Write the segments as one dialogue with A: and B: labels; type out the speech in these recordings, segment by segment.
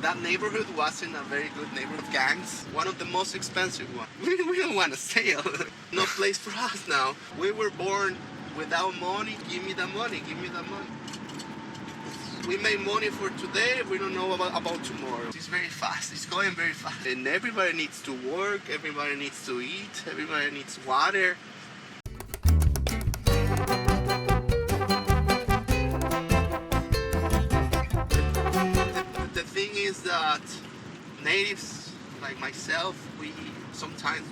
A: that neighborhood wasn't a very good neighborhood. Gangs, one of the most expensive ones. We don't want to sell. No place for us now. We were born without money. Give me the money. Give me the money. We make money for today. We don't know about tomorrow. It's very fast. It's going very fast. And everybody needs to work. Everybody needs to eat. Everybody needs water. The thing is that natives like myself, we sometimes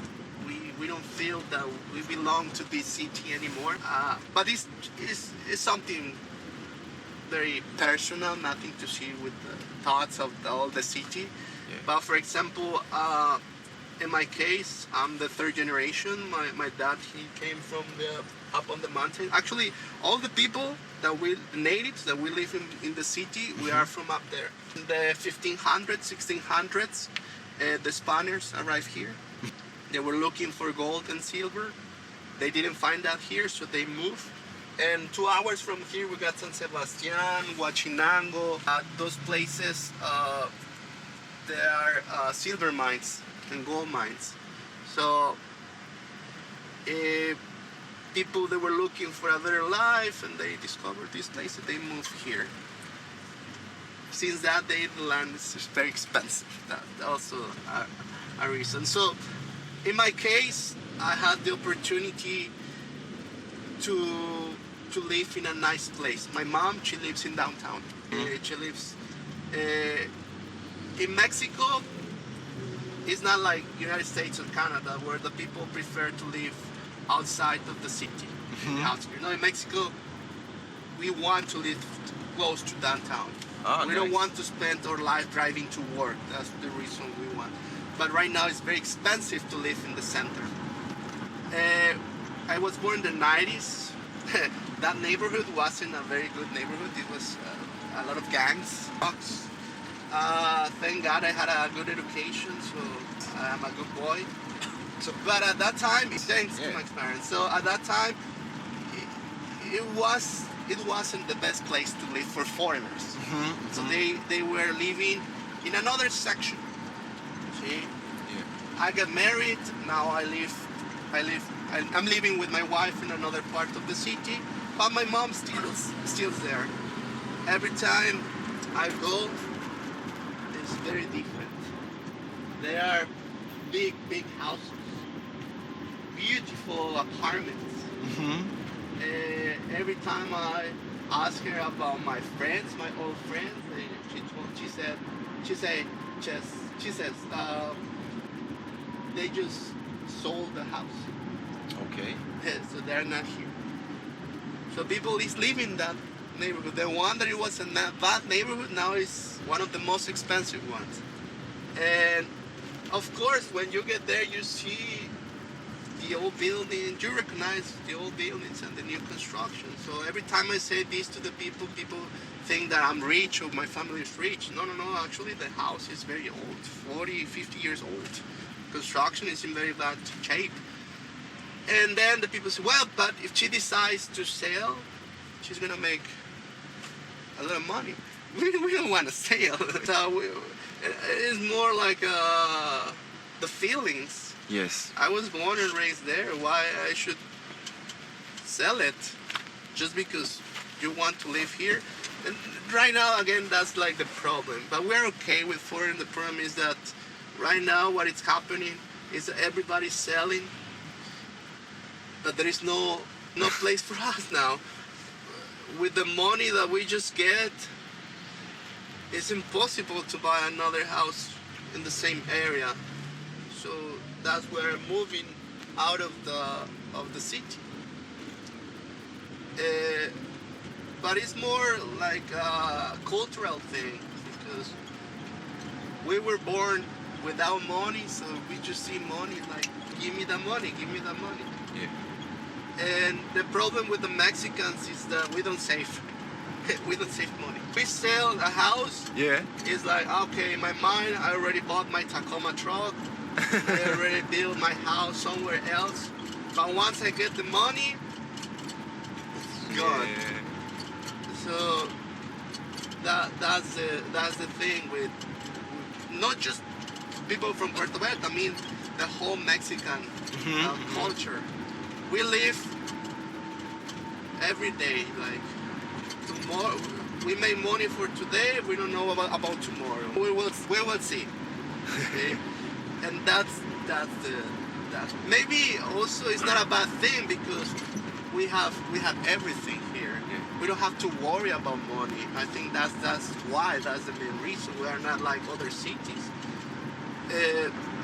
A: we don't feel that we belong to this city anymore. But it's something very personal, nothing to see with the thoughts of all the city.
B: Yeah.
A: But for example, in my case, I'm the third generation. My dad, he came from up on the mountain. Actually, all the people the natives that we live in the city, we are from up there. In the 1500s, 1600s, the Spaniards arrived here. They were looking for gold and silver. They didn't find that here, so they moved. And 2 hours from here, we got San Sebastián, Huachinango. Those places, there are silver mines and gold mines. So people, they were looking for a better life, and they discovered this place, and they moved here. Since that day, the land is very expensive. That's also a reason. So in my case, I had the opportunity to live in a nice place. My mom, she lives in downtown. She lives in Mexico. It's not like United States or Canada, where the people prefer to live outside of the city. In Mexico, we want to live close to downtown. We don't want to spend our life driving to work. That's the reason we want. But right now, it's very expensive to live in the center. I was born in the 90s. That neighborhood wasn't a very good neighborhood. It was a lot of gangs. Thank God I had a good education, so I'm a good boy. But at that time, thanks to my parents. So at that time, it wasn't the best place to live for foreigners. So they were living in another section. See, I got married. Now I'm living with my wife in another part of the city, but my mom still there. Every time I go, it's very different. They are big houses, beautiful apartments. Every time I ask her about my friends, my old friends, she says they just sold the house.
B: Okay.
A: So they're not here. So people is living in that neighborhood. The one that it was a bad neighborhood now is one of the most expensive ones. And of course, when you get there, you see the old buildings. You recognize the old buildings and the new construction. So every time I say this to the people think that I'm rich or my family is rich. No. Actually, the house is very old, 40, 50 years old. Construction is in very bad shape. And then the people say, well, but if she decides to sell, she's going to make a lot of money. We don't want to sell. So it's more like the feelings.
B: Yes.
A: I was born and raised there. Why I should sell it just because you want to live here? And right now, again, that's like the problem. But we're okay with foreign. The problem is that right now what is happening is that everybody's selling. That there is no place for us now. With the money that we just get, it's impossible to buy another house in the same area. So that's where I'm moving out of the city. But it's more like a cultural thing, because we were born without money, so we just see money like, give me the money, give me the money.
B: Yeah.
A: And the problem with the Mexicans is that we don't save. We don't save money. We sell a house.
B: Yeah.
A: It's like, okay, in my mind, I already bought my Tacoma truck. I already built my house somewhere else. But once I get the money, it's gone.
B: Yeah.
A: So that's the thing with not just people from Puerto Vallarta, I mean the whole Mexican culture. We live every day, like tomorrow. We make money for today. We don't know about tomorrow. We will see. Okay? And that's maybe also it's not a bad thing because we have everything here. We don't have to worry about money. I think that's the main reason we are not like other cities.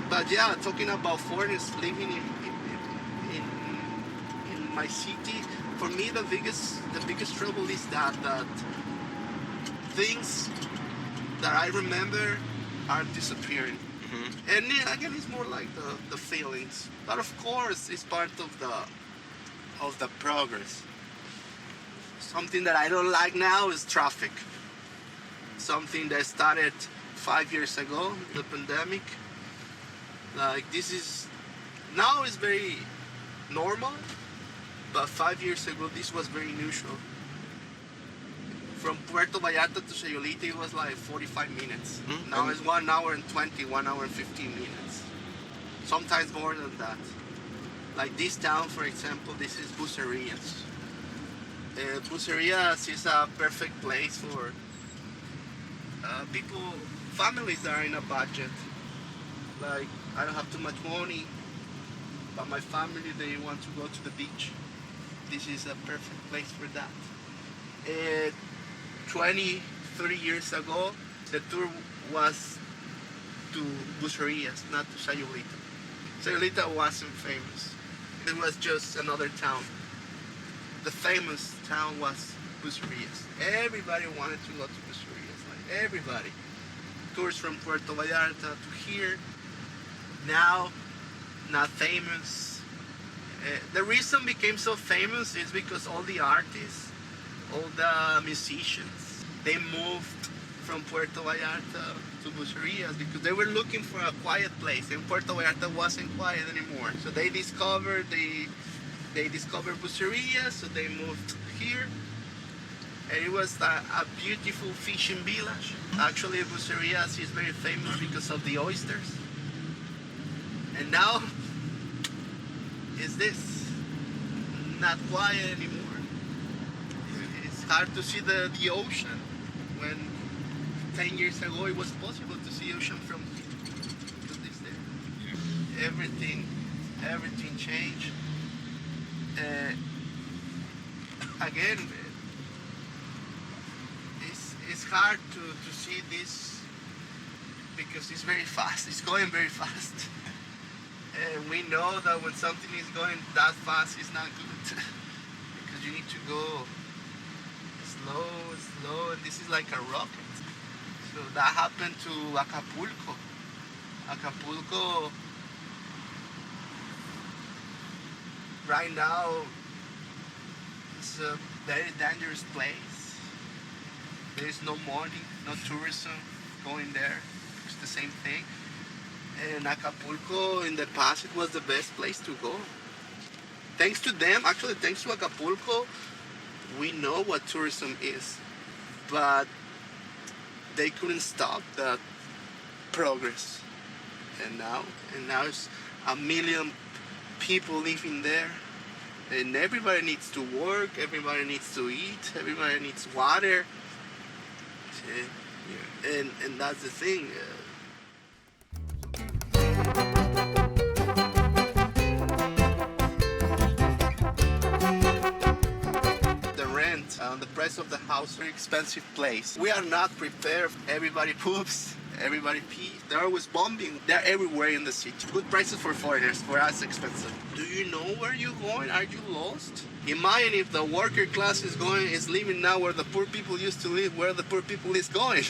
A: But yeah, talking about foreigners living in my city, for me the biggest trouble is that things that I remember are disappearing. And again, it's more like the feelings. But of course, it's part of the progress. Something that I don't like now is traffic. Something that started 5 years ago, the pandemic. Like now is very normal, but 5 years ago this was very unusual. From Puerto Vallarta to Sayulita it was like 45 minutes. Now it's 1 hour and 20, 1 hour and 15 minutes. Sometimes more than that. Like this town, for example, this is Bucerías. Bucerías is a perfect place for people, families that are in a budget. Like, I don't have too much money, but my family, they want to go to the beach. This is a perfect place for that. 20, 30 years ago, the tour was to Bucerías, not to Sayulita. Sayulita wasn't famous. It was just another town. The famous town was Bucerías. Everybody wanted to go to Bucerías, like everybody. Tours from Puerto Vallarta to here. Now, not famous. The reason became so famous is because all the artists, all the musicians, they moved from Puerto Vallarta to Bucerías because they were looking for a quiet place, and Puerto Vallarta wasn't quiet anymore. So they discovered Bucerías, so they moved here. And it was a beautiful fishing village. Actually, Bucerías is very famous because of the oysters. And now, is this not quiet anymore? It's hard to see the ocean when 10 years ago it was possible to see ocean from this day. Everything changed. Again, it's hard to see this because it's very fast. It's going very fast. And we know that when something is going that fast, it's not good. Because you need to go slow, and this is like a rocket. So that happened to Acapulco. Acapulco, right now, it's a very dangerous place. There is no money, no tourism going there. It's the same thing. And Acapulco, in the past, it was the best place to go. Thanks to them, actually, thanks to Acapulco, we know what tourism is. But they couldn't stop that progress. And now it's 1 million people living there. And everybody needs to work, everybody needs to eat, everybody needs water. And that's the thing. The price of the house, very expensive place. We are not prepared. Everybody poops, everybody pees. They're always bombing. They're everywhere in the city. Good prices for foreigners, for us expensive. Do you know where you're going? Are you lost? Imagine if the worker class is leaving now where the poor people used to live, where the poor people is going.